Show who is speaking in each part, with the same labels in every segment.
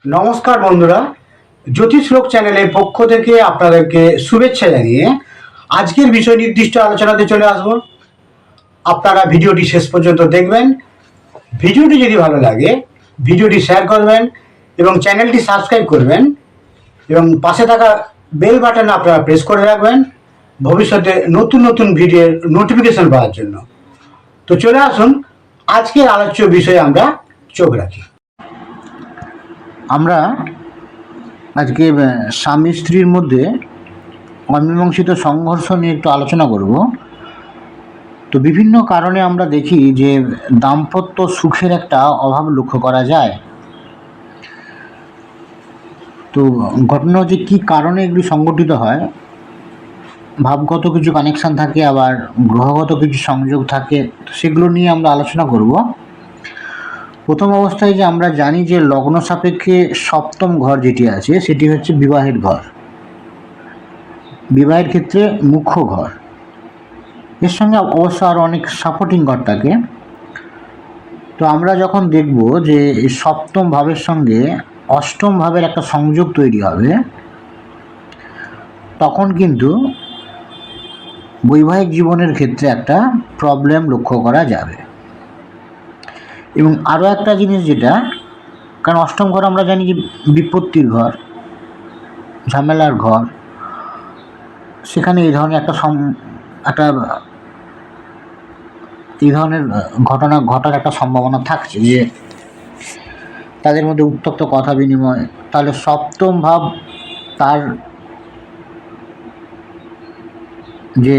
Speaker 1: নমস্কার বন্ধুরা, জ্যোতিষলোক চ্যানেলের পক্ষ থেকে আপনাদেরকে শুভেচ্ছা জানিয়ে আজকের বিষয় নির্দিষ্ট আলোচনাতে চলে আসব। আপনারা ভিডিওটি শেষ পর্যন্ত দেখবেন। ভিডিওটি যদি ভালো লাগে ভিডিওটি শেয়ার করবেন এবং চ্যানেলটি সাবস্ক্রাইব করবেন এবং পাশে থাকা বেল বাটন আপনারা প্রেস করে রাখবেন ভবিষ্যতে নতুন নতুন ভিডিওর নোটিফিকেশন পাওয়ার জন্য। তো চলে আসুন, আজকের আলোচ্য বিষয়ে আমরা চোখ রাখি। আমরা আজকে স্বামী স্ত্রীর মধ্যে অমীমাংসিত সংঘর্ষ নিয়ে একটু আলোচনা করব। তো বিভিন্ন কারণে আমরা দেখি যে দাম্পত্য সুখের একটা অভাব লক্ষ্য করা যায়। তো ঘটনা হচ্ছে কী কারণে এগুলি সংঘটিত হয়। ভাবগত কিছু কানেকশান থাকে, আবার গ্রহগত কিছু সংযোগ থাকে, তো সেগুলো নিয়ে আমরা আলোচনা করব। প্রথম অবস্থায় যে আমরা জানি যে লগ্ন সাপেক্ষে সপ্তম ঘর যেটি আছে সেটি হচ্ছে বিবাহের ঘর, বিবাহের ক্ষেত্রে মুখ্য ঘর। এর সঙ্গে অবশ্য আরও অনেক সাপোর্টিং ঘর থাকে। তো আমরা যখন দেখব যে এই সপ্তম ভাবের সঙ্গে অষ্টম ভাবের একটা সংযোগ তৈরি হবে, তখন কিন্তু বৈবাহিক জীবনের ক্ষেত্রে একটা প্রবলেম লক্ষ্য করা যাবে। এবং আরও একটা জিনিস যেটা, কারণ অষ্টম ঘর আমরা জানি যে বিপত্তির ঘর, ঝামেলার ঘর, সেখানে এই ধরনের এই ধরনের ঘটনা ঘটার একটা সম্ভাবনা থাকছে যে তাদের মধ্যে উত্তপ্ত কথা বিনিময়। তাহলে সপ্তম ভাব তার যে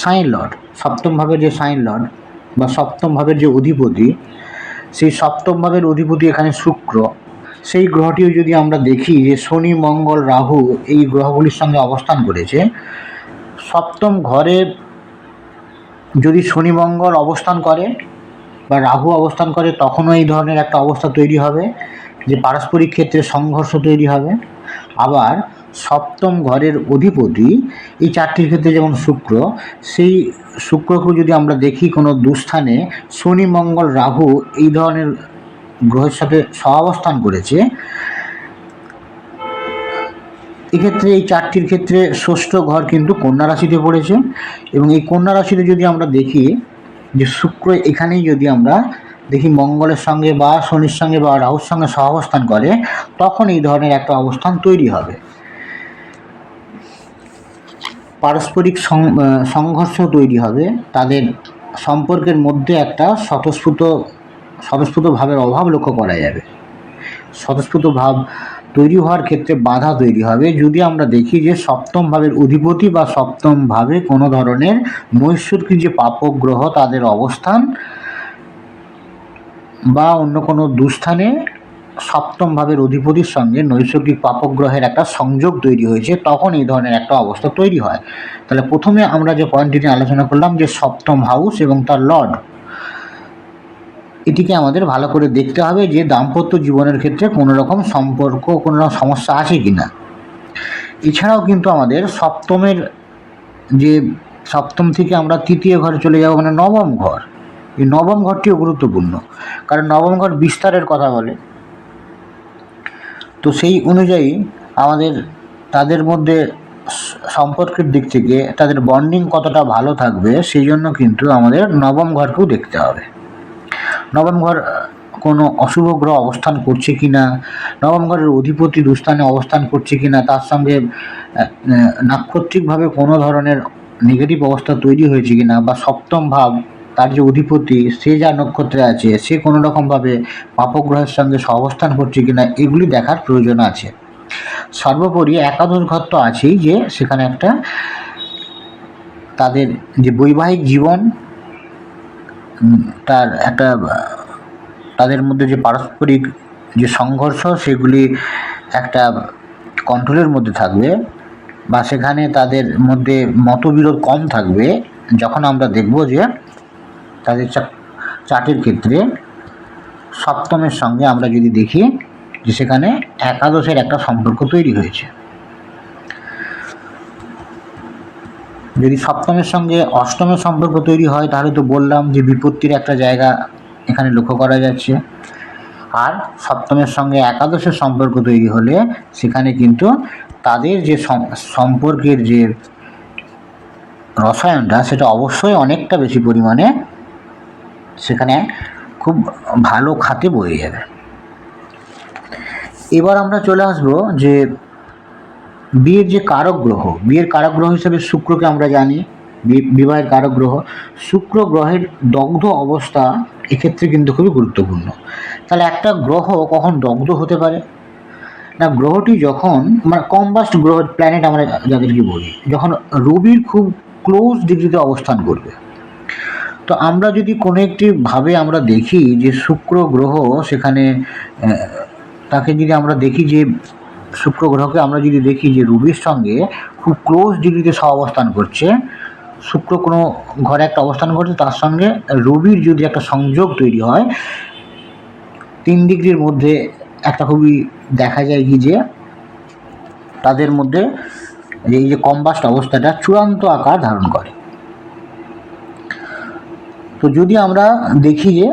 Speaker 1: সাইন লর্ড, সপ্তম ভাবের যে সাইন লর্ড বা সপ্তম ভাবের যে অধিপতি, সেই সপ্তম ভাবের অধিপতি এখানে শুক্র। সেই গ্রহটিও যদি আমরা দেখি যে শনি, মঙ্গল, রাহু এই গ্রহগুলির সঙ্গে অবস্থান করেছে, সপ্তম ঘরে যদি শনি মঙ্গল অবস্থান করে বা রাহু অবস্থান করে, তখনও এই ধরনের একটা অবস্থা তৈরি হবে যে পারস্পরিক ক্ষেত্রে সংঘর্ষ তৈরি হবে। আবার সপ্তম ঘরের অধিপতি এই চারটির ক্ষেত্রে যেমন শুক্র, সেই শুক্রকেও যদি আমরা দেখি কোনো দুস্থানে শনি মঙ্গল রাহু এই ধরনের গ্রহের সাথে সহাবস্থান করেছে, এক্ষেত্রে এই চারটির ক্ষেত্রে ষষ্ঠ ঘর কিন্তু কন্যা রাশিতে পড়েছে। এবং এই কন্যা রাশিতে যদি আমরা দেখি যে শুক্র এখানেই যদি আমরা দেখি মঙ্গলের সঙ্গে বা শনির সঙ্গে বা রাহুর সঙ্গে সহাবস্থান করে, তখন এই ধরনের একটা অবস্থান তৈরি হবে। পারস্পরিক সংঘর্ষ তৈরি হবে, তাদের সম্পর্কের মধ্যে একটা স্বতঃস্ফূর্ত ভাবের অভাব লক্ষ্য করা যাবে। স্বতঃস্ফূর্ত ভাব তৈরি হওয়ার ক্ষেত্রে বাধা তৈরি হবে যদি আমরা দেখি যে সপ্তম ভাবের অধিপতি বা সপ্তম ভাবে কোনো ধরনের নৈসর্গিক যে পাপক গ্রহ তাদের অবস্থান, বা অন্য কোনো দুস্থানে সপ্তম ভাবের অধিপতির সঙ্গে নৈসর্গিক পাপক গ্রহের একটা সংযোগ তৈরি হয়েছে, তখন এই ধরনের একটা অবস্থা তৈরি হয়। তাহলে প্রথমে আমরা যে পয়েন্টটি নিয়ে আলোচনা করলাম যে সপ্তম হাউস এবং তার লর্ড, এটিকে আমাদের ভালো করে দেখতে হবে যে দাম্পত্য জীবনের ক্ষেত্রে কোনো রকম সম্পর্ক, কোনো রকম সমস্যা আছে কি না। এছাড়াও কিন্তু আমাদের সপ্তম থেকে আমরা তৃতীয় ঘরে চলে যাব, মানে নবম ঘর। এই নবম ঘরটিও গুরুত্বপূর্ণ, কারণ নবম ঘর বিস্তারের কথা বলে। তো সেই অনুযায়ী আমাদের তাদের মধ্যে সম্পর্কের দিক থেকে তাদের বন্ডিং কতটা ভালো থাকবে, সেই জন্য কিন্তু আমাদের নবম ঘরকেও দেখতে হবে। নবম ঘর কোনো অশুভ গ্রহ অবস্থান করছে কি না, নবম ঘরের অধিপতি দুস্থানে অবস্থান করছে কি না, তার সঙ্গে নাক্ষত্রিকভাবে কোনো ধরনের নেগেটিভ অবস্থা তৈরি হয়েছে কি না, বা সপ্তম ভাব তার যে অধিপতি সে যা নক্ষত্রে আছে সে কোনো রকমভাবে পাপক গ্রহের সঙ্গে সহাবস্থান করছে কি না, এগুলি দেখার প্রয়োজন আছে। সর্বোপরি একাদশ ঘর তো আছেই, যে সেখানে একটা তাদের যে বৈবাহিক জীবন, তাদের মধ্যে যে পারস্পরিক যে সংঘর্ষ সেগুলি একটা কন্ট্রোলের মধ্যে থাকবে, বা সেখানে তাদের মধ্যে মতবিরোধ কম থাকবে। যখন আমরা দেখব যে তাদের চার্টের ক্ষেত্রে সপ্তমের সঙ্গে আমরা যদি দেখি যে সেখানে একাদশের একটা সম্পর্ক তৈরি হয়েছে। যদি সপ্তমের সঙ্গে অষ্টমের সম্পর্ক তৈরি হয়, তাহলে তো বললাম যে বিপত্তির একটা জায়গা এখানে লক্ষ্য করা যাচ্ছে। আর সপ্তমের সঙ্গে একাদশের সম্পর্ক তৈরি হলে সেখানে কিন্তু তাদের যে সম্পর্কের যে রসায়নটা সেটা অবশ্যই অনেকটা বেশি পরিমাণে সেখানে খুব ভালো খাতে বয়ে যাবে। এবার আমরা চলে আসবো যে বিয়ের যে কারক গ্রহ, বিয়ের কারক গ্রহ হিসেবে শুক্রকে আমরা জানি বিবাহের কারক গ্রহ। শুক্র গ্রহের দগ্ধ অবস্থা এক্ষেত্রে কিন্তু খুবই গুরুত্বপূর্ণ। তাহলে একটা গ্রহ কখন দগ্ধ হতে পারে না, গ্রহটি যখন মানে কম্বাস্ট গ্রহ প্ল্যানেট আমরা যাদেরকে বলি, যখন রবির খুব ক্লোজ ডিগ্রিতে অবস্থান করবে। তো আমরা যদি কোনো একটি ভাবে আমরা দেখি যে শুক্র গ্রহ সেখানে তাকে যদি আমরা দেখি যে শুক্র গ্রহকে আমরা যদি দেখি যে রবির সঙ্গে খুব ক্লোজ ডিগ্রিতে অবস্থান করছে, শুক্র কোনো ঘরে একটা অবস্থান করছে, তার সঙ্গে রবির যদি একটা সংযোগ তৈরি হয় 3 ডিগ্রির মধ্যে, একটা খুবই দেখা যায় কি যে তাদের মধ্যে এই যে কম্বাস্ট অবস্থাটা চূড়ান্ত আকার ধারণ করে। তো যদি আমরা দেখি যে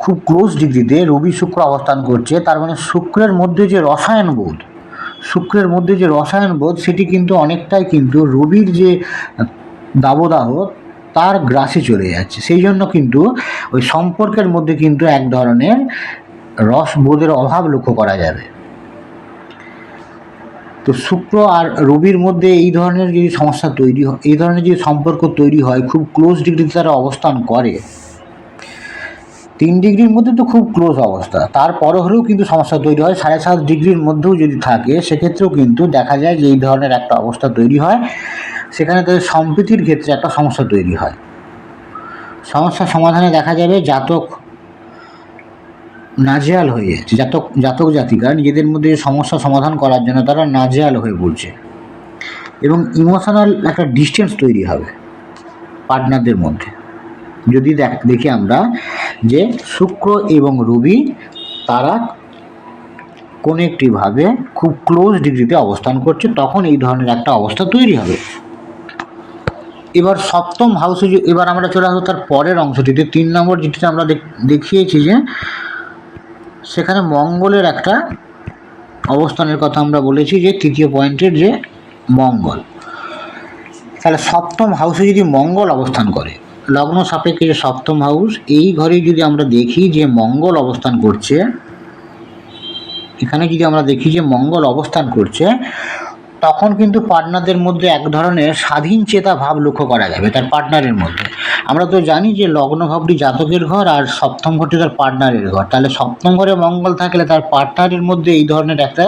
Speaker 1: খুব ক্লোজ ডিগ্রিতে রবি শুক্র অবস্থান করছে, তার মানে শুক্রের মধ্যে যে রসায়নবোধ সেটি কিন্তু অনেকটাই কিন্তু রবির যে দাবদাহ তার গ্রাসে চলে যাচ্ছে। সেই জন্য কিন্তু ওই সম্পর্কের মধ্যে কিন্তু এক ধরনের রসবোধের অভাব লক্ষ্য করা যাবে। তো শুক্র আর রবির মধ্যে এই ধরনের যদি সমস্যা তৈরি হয়, এই ধরনের যদি সম্পর্ক তৈরি হয়, খুব ক্লোজ ডিগ্রিতে তারা অবস্থান করে, 3 ডিগ্রির মধ্যে তো খুব ক্লোজ অবস্থা, তারপরে হলেও কিন্তু সমস্যা তৈরি হয়। 7.5 ডিগ্রির মধ্যেও যদি থাকে সেক্ষেত্রেও কিন্তু দেখা যায় যে এই ধরনের একটা অবস্থা তৈরি হয়, সেখানে তাদের সম্প্রীতির ক্ষেত্রে একটা সমস্যা তৈরি হয়। সমস্যা সমাধানে দেখা যাবে জাতক নাজেহাল হয়ে যাচ্ছে, জাতক জাতিকা নিজেদের মধ্যে সমস্যা সমাধান করার জন্য তারা নাজেহাল হয়ে পড়ছে, এবং ইমোশনাল একটা ডিস্টেন্স তৈরি হবে পার্টনারদের মধ্যে। যদি দেখি আমরা যে শুক্র এবং রবি তারা কোনো একটিভাবে খুব ক্লোজ ডিগ্রিতে অবস্থান করছে, তখন এই ধরনের একটা অবস্থা তৈরি হবে। এবার সপ্তম হাউসে এবার আমরা চলে আসবো তার পরের অংশটিতে, 3 নম্বর যেটিতে আমরা দেখিয়েছি যে সেখানে মঙ্গলের একটা অবস্থানের কথা আমরা বলেছি, যে তৃতীয় পয়েন্টের যে মঙ্গল। তাহলে সপ্তম হাউসে যদি মঙ্গল অবস্থান করে, লগ্ন সাপেক্ষে যে সপ্তম হাউস, এই ঘরে যদি আমরা দেখি যে মঙ্গল অবস্থান করছে, এখানে যদি আমরা দেখি যে মঙ্গল অবস্থান করছে, তখন কিন্তু পার্টনারদের মধ্যে এক ধরনের স্বাধীন চেতা ভাব লক্ষ্য করা যাবে তার পার্টনারের মধ্যে। আমরা তো জানি যে লগ্ন ভাবটি জাতকের ঘর আর সপ্তম ঘরটি তার পার্টনারের ঘর। তাহলে সপ্তম ঘরে মঙ্গল থাকলে তার পার্টনারের মধ্যে এই ধরনের একটা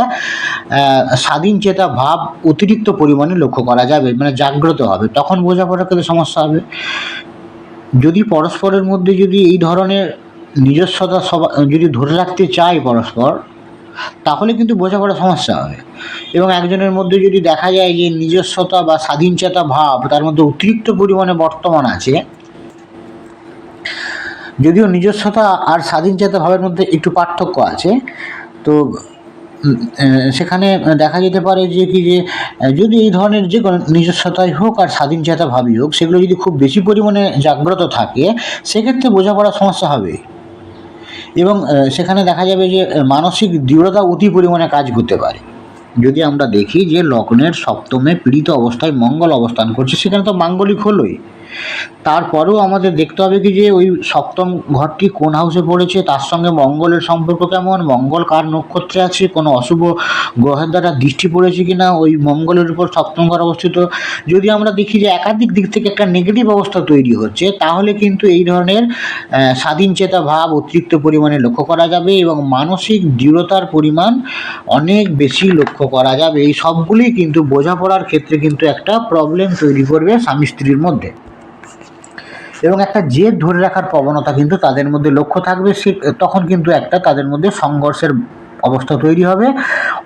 Speaker 1: স্বাধীন চেতা ভাব অতিরিক্ত পরিমাণে লক্ষ্য করা যাবে, মানে জাগ্রত হবে। তখন বোঝাপড়ার ক্ষেত্রে সমস্যা হবে। যদি পরস্পরের মধ্যে যদি এই ধরনের নিজস্বতা যদি ধরে রাখতে চায় পরস্পর, তাহলে কিন্তু বোঝাপড়া সমস্যা হবে। এবং একজনের মধ্যে যদি দেখা যায় যে নিজস্বতা বা স্বাধীনচেতা ভাব তার মধ্যে অতিরিক্ত পরিমাণে বর্তমান আছে, যদিও নিজস্বতা আর স্বাধীনচেতা ভাবের মধ্যে একটু পার্থক্য আছে, তো সেখানে দেখা যেতে পারে যে কি যে যদি এই ধরনের যে কোনো নিজস্বতাই হোক আর স্বাধীনচেতা ভাবই হোক, সেগুলো যদি খুব বেশি পরিমাণে জাগ্রত থাকে, সেক্ষেত্রে বোঝাপড়ার সমস্যা হবে। এবং সেখানে দেখা যাবে যে মানসিক দৃঢ়তা অতি পরিমাণে কাজ করতে পারে। যদি আমরা দেখি যে লগ্নের সপ্তমে পীড়িত অবস্থায় মঙ্গল অবস্থান করছে, সেখানে তো মাঙ্গলিক হলোই, তারপরেও আমাদের দেখতে হবে কি যে ওই সপ্তম ঘরটি কোন হাউসে পড়েছে, তার সঙ্গে মঙ্গলের সম্পর্ক কেমন, মঙ্গল কার নক্ষত্রে আছে, কোনো অশুভ গ্রহের দ্বারা দৃষ্টি পড়েছে কিনা ওই মঙ্গলের উপর সপ্তম ঘর অবস্থিত। যদি আমরা দেখি যে একাধিক দিক থেকে একটা নেগেটিভ অবস্থা তৈরি হচ্ছে, তাহলে কিন্তু এই ধরনের স্বাধীন চেতা ভাব অতিরিক্ত পরিমাণে লক্ষ্য করা যাবে এবং মানসিক দৃঢ়তার পরিমাণ অনেক বেশি লক্ষ্য করা যাবে। এই সবগুলি কিন্তু বোঝাপড়ার ক্ষেত্রে কিন্তু একটা প্রবলেম তৈরি করবে স্বামী স্ত্রীর মধ্যে, এবং একটা জেদ ধরে রাখার প্রবণতা কিন্তু তাদের মধ্যে লক্ষ্য থাকবে। তখন কিন্তু একটা তাদের মধ্যে সংঘর্ষের অবস্থা তৈরি হবে।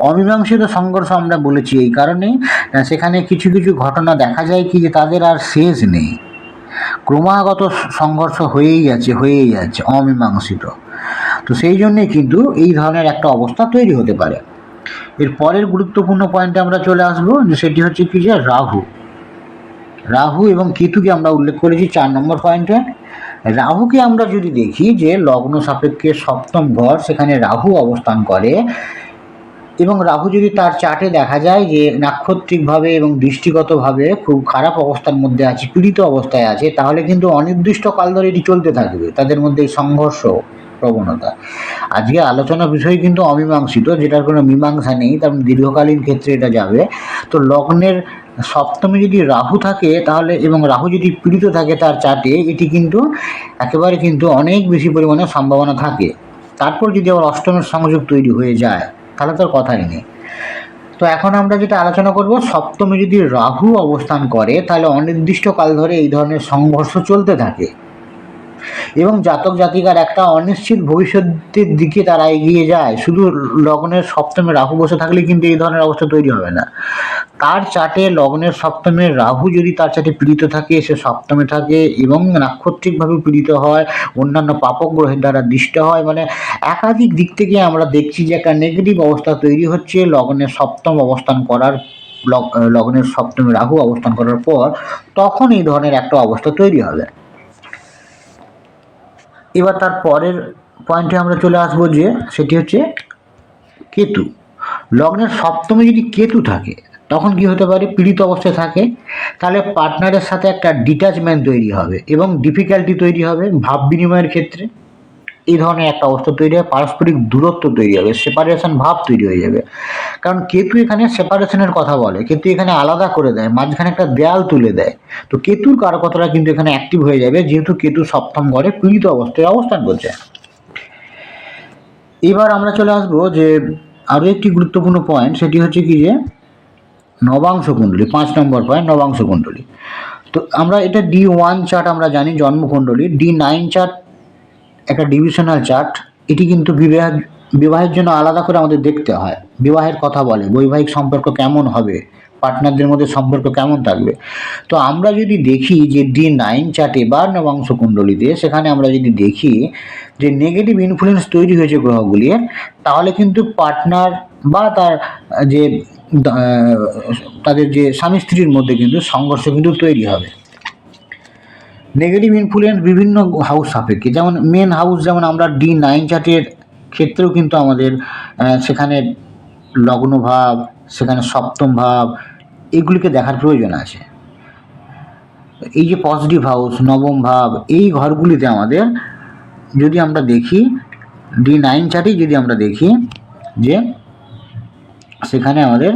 Speaker 1: অমীমাংসিত সংঘর্ষ আমরা বলেছি এই কারণে, সেখানে কিছু কিছু ঘটনা দেখা যায় কি যে তাদের আর শেষ নেই, ক্রমাগত সংঘর্ষ হয়েই যাচ্ছে অমীমাংসিত। তো সেই জন্যেই কিন্তু এই ধরনের একটা অবস্থা তৈরি হতে পারে। এর পরের গুরুত্বপূর্ণ পয়েন্টে আমরা চলে আসবো, যে সেটি হচ্ছে কি যে রাহু এবং কেতুকে আমরা উল্লেখ করেছি 4 নম্বর পয়েন্টে। রাহুকে আমরা যদি দেখি যে লগ্ন সাপেক্ষে সপ্তম ঘর, সেখানে রাহু অবস্থান করে এবং রাহু যদি তার চার্টে দেখা যায় যে নাক্ষত্রিকভাবে এবং দৃষ্টিগতভাবে খুব খারাপ অবস্থার মধ্যে আছে, পীড়িত অবস্থায় আছে, তাহলে কিন্তু অনির্দিষ্টকাল ধরে এটি চলতে থাকবে, তাদের মধ্যে এই সংঘর্ষ প্রবণতা। আজকে আলোচনার বিষয় কিন্তু অমীমাংসিত, যেটার কোনো মীমাংসা নেই, তার দীর্ঘকালীন ক্ষেত্রে এটা যাবে। তো লগ্নের সপ্তমে যদি রাহু থাকে তাহলে, এবং রাহু যদি পীড়িত থাকে তার চার্টে, এটি কিন্তু একেবারে কিন্তু অনেক বেশি পরিমাণে সম্ভাবনা থাকে। তারপর যদি আবার অষ্টমের সংযোগ তৈরি হয়ে যায় তাহলে তো আর কথাই নেই। তো এখন আমরা যেটা আলোচনা করব, সপ্তমে যদি রাহু অবস্থান করে তাহলে অনির্দিষ্টকাল ধরে এই ধরনের সংঘর্ষ চলতে থাকে এবং জাতক জাতিকার একটা অনিশ্চিত ভবিষ্যতের দিকে তারা এগিয়ে যায়। শুধু লগ্নের সপ্তমে রাহু বসে থাকলে কিন্তু এই ধরনের অবস্থা তৈরি হবে না। তার চার্টে লগ্নের সপ্তমে রাহু যদি তার চার্টে পীড়িত থাকে, সে সপ্তমে থাকে এবং নাক্ষত্রিকভাবে পীড়িত হয়, অন্যান্য পাপক গ্রহের দ্বারা দৃষ্ট হয়, মানে একাধিক দিক থেকে আমরা দেখছি যে একটা নেগেটিভ অবস্থা তৈরি হচ্ছে লগ্নের সপ্তম অবস্থান করার, লগ্নের সপ্তমে রাহু অবস্থান করার পর তখন এই ধরনের একটা অবস্থা তৈরি হবে। এবার তার পরের পয়েন্টে আমরা চলে আসবো, যে সেটি হচ্ছে কেতু। লগ্নের সপ্তমে যদি কেতু থাকে তখন কি হতে পারে, পীড়িত অবস্থায় থাকে, তাহলে পার্টনারের সাথে একটা ডিট্যাচমেন্ট তৈরি হবে এবং ডিফিকাল্টি তৈরি হবে ভাব বিনিময়ের ক্ষেত্রে। এই ধরনের একটা অবস্থা তৈরি হয়, পারস্পরিক দূরত্ব তৈরি হবে, সেপারেশন ভাব তৈরি হয়ে যাবে। কারণ কেতু এখানে সেপারেশনের কথা বলে, কেতু এখানে আলাদা করে দেয়, মাঝখানে একটা দেয়াল তুলে দেয়। তো কেতুর কারকতাটা কিন্তু এখানে অ্যাক্টিভ হয়ে যাবে, যেহেতু কেতু সপ্তম ঘরে পীড়িত অবস্থায় অবস্থান করছে। এবার আমরা চলে আসবো যে আরও একটি গুরুত্বপূর্ণ পয়েন্ট, সেটি হচ্ছে কি যে নবাংশ কুণ্ডলী, 5 নম্বর পয়েন্ট, নবাংশ কুণ্ডলী। তো আমরা এটা D1 চার্ট আমরা জানি জন্মকুণ্ডলী, D9 চার্ট একটা ডিভিশনাল চার্ট। এটি কিন্তু বিবাহের জন্য আলাদা করে আমাদের দেখতে হয়, বিবাহের কথা বলে, বৈবাহিক সম্পর্ক কেমন হবে, পার্টনারদের মধ্যে সম্পর্ক কেমন থাকবে। তো আমরা যদি দেখি যে D9 চার্টে বা নবাংশ কুণ্ডলীতে, সেখানে আমরা যদি দেখি যে নেগেটিভ ইনফ্লুয়েন্স তৈরি হয়েছে গ্রহগুলির, তাহলে কিন্তু পার্টনার বা তাদের যে স্বামী স্ত্রীর মধ্যে কিন্তু সংঘর্ষ কিন্তু তৈরি হবে। নেগেটিভ ইনফ্লুয়েন্স বিভিন্ন হাউস সাপেক্ষে, যেমন মেন হাউস, যেমন আমরা D9 চার্টের ক্ষেত্রেও কিন্তু আমাদের সেখানে লগ্ন ভাব, সেখানে সপ্তম ভাব, এগুলিকে দেখার প্রয়োজন আছে। এই যে পজিটিভ হাউস, নবম ভাব, এই ঘরগুলিতে আমাদের যদি আমরা দেখি D9 চার্টে, যদি আমরা দেখি যে সেখানে আমাদের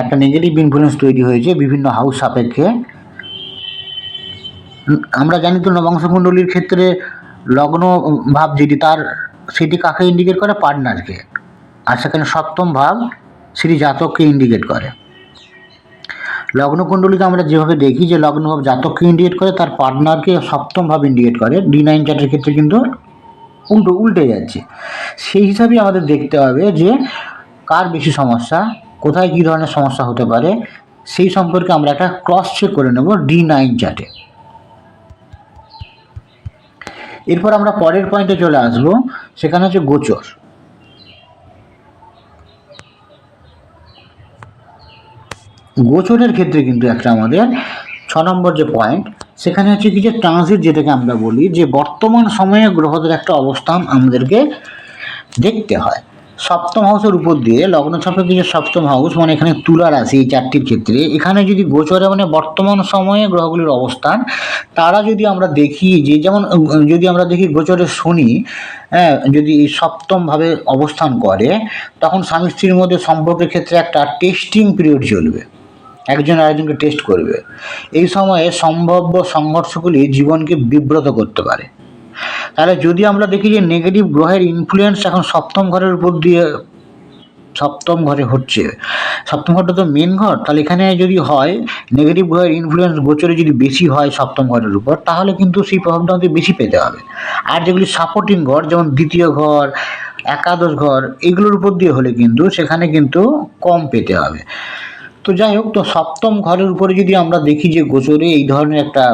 Speaker 1: একটা নেগেটিভ ইনফ্লুয়েন্স তৈরি হয়েছে বিভিন্ন হাউস সাপেক্ষে। আমরা জানি তো নবাংশ কুণ্ডলীর ক্ষেত্রে লগ্ন ভাব যেটি, সেটি কাকে ইন্ডিকেট করে, পার্টনারকে, আর সেখানে সপ্তম ভাব সেটি জাতককে ইন্ডিকেট করে। লগ্ন কুণ্ডলীতে আমরা যেভাবে দেখি যে লগ্ন ভাব জাতককে ইন্ডিকেট করে, তার পার্টনারকে সপ্তম ভাব ইন্ডিকেট করে। D9 চার্টের ক্ষেত্রে কিন্তু উল্টে যাচ্ছে। সেই হিসাবে আমাদের দেখতে হবে যে কার বেশি সমস্যা, কোথায় কী ধরনের সমস্যা হতে পারে, সেই সম্পর্কে আমরা একটা ক্রস চেক করে নেব D9 চার্টে। এরপর আমরা পরের পয়েন্টে চলে আসবো, সেখানে হচ্ছে গোচর। গোচরের ক্ষেত্রে কিন্তু একটা আমাদের 6 নম্বর যে পয়েন্ট, সেখানে হচ্ছে কি যে ট্রানজিট, যেটাকে আমরা বলি, যে বর্তমান সময়ে গ্রহদের একটা অবস্থান আমাদেরকে দেখতে হয়। সপ্তম হাউসের উপর দিয়ে লগ্ন সাপেক্ষে যে সপ্তম হাউস, মানে এখানে তুলা রাশি, এই চারটির ক্ষেত্রে এখানে যদি গোচরে, মানে বর্তমান সময়ে গ্রহগুলির অবস্থান, তারা যদি আমরা দেখি যে, যেমন যদি আমরা দেখি গোচরে শনি যদি সপ্তমভাবে অবস্থান করে, তখন স্বামী স্ত্রীর মধ্যে সম্পর্কের ক্ষেত্রে একটা টেস্টিং পিরিয়ড চলবে, একজন আরেকজনকে টেস্ট করবে। এই সময়ে সম্ভাব্য সংঘর্ষগুলি জীবনকে বিব্রত করতে পারে। তাহলে যদি আমরা দেখি যে নেগেটিভ গ্রহের ইনফ্লুয়েন্স এখন সপ্তম ঘরের উপর দিয়ে, সপ্তম ঘরে হচ্ছে, সপ্তম ঘরটা তো মেন ঘর, তাহলে এখানে যদি হয় নেগেটিভ গ্রহের ইনফ্লুয়েন্স গোচরে যদি বেশি হয় সপ্তম ঘরের উপর, তাহলে কিন্তু সেই প্রভাবটা আমাদের বেশি পেতে হবে। আর যেগুলি সাপোর্টিং ঘর, যেমন দ্বিতীয় ঘর, একাদশ ঘর, এগুলোর উপর দিয়ে হলে কিন্তু সেখানে কিন্তু কম পেতে হবে। তো যাই হোক, তো সপ্তম ঘরের উপরে যদি আমরা দেখি যে গোচরে এই ধরনের একটা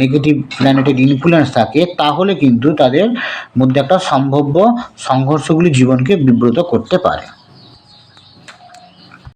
Speaker 1: নেগেটিভ প্ল্যানেটের ইনফ্লুয়েন্স থাকে, তাহলে কিন্তু তাদের মধ্যে একটা সম্ভাব্য সংঘর্ষগুলি জীবনকে বিব্রত করতে পারে।